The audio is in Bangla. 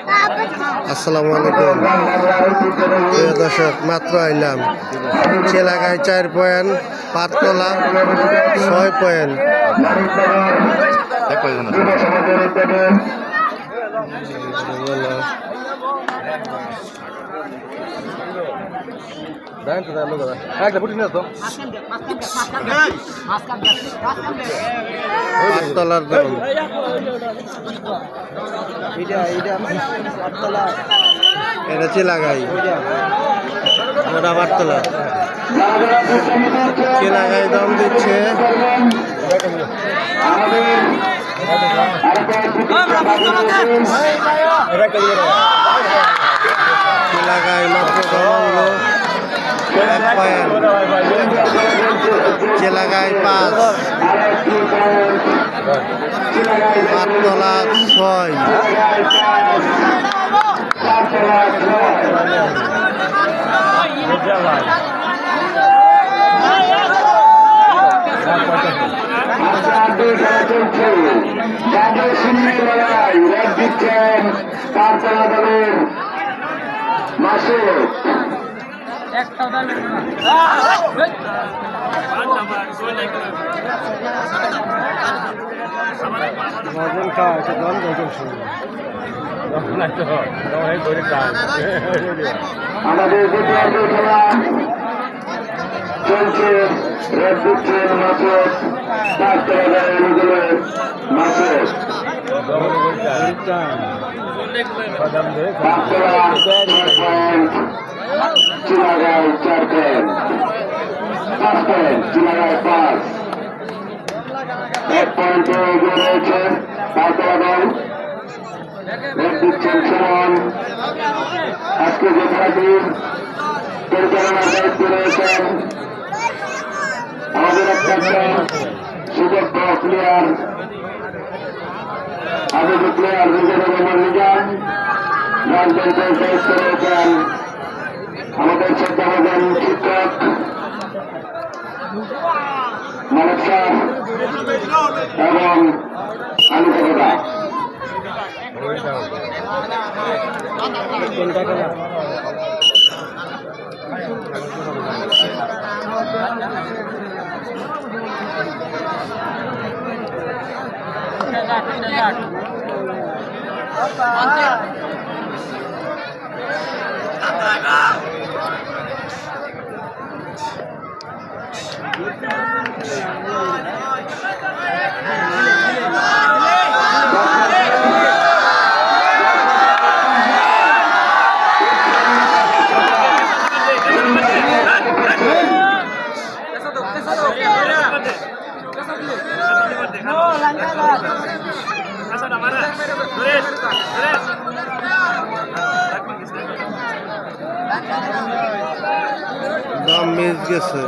আসসালামু আলাইকুম প্রিয় দর্শক, মাত্র আইলাম চেলাগায় 4 পয়েন্ট, পাতকলা 6 পয়েন্ট। পাতকলার দাম এটা চেলাগাই, ওটা পাতকলা। চেলাগাই দাম দিচ্ছে চেলাগাই মাত্র দাম হলো 1 পয়েন্ট, চেলাগাই 5, পাতকলা 6। আমাদের খেলা চলছে, রেড দিচ্ছেন মাসুদ, মাসুদ চিলাগায় 4 পয়েন্ট, 5 পয়েন্ট, চিলাগায় 5, 1 পয়েন্টে এগিয়ে রয়েছে পাতলা দল। রেড দিচ্ছেন সুমন। আজকে যে খেলাটির পরিচালনার দায়িত্বে রয়েছেন আমাদের একটা সুযোগ্য প্লেয়ার, আবেদী প্লেয়ার মিজানুর রহমান মিজান। রাজবেঞ্চের দায়িত্বে রয়েছেন আমাদের শ্রদ্ধাভাজন শিক্ষক মালিক সাহেব এবং আলিফা। দাম মিস গেছে।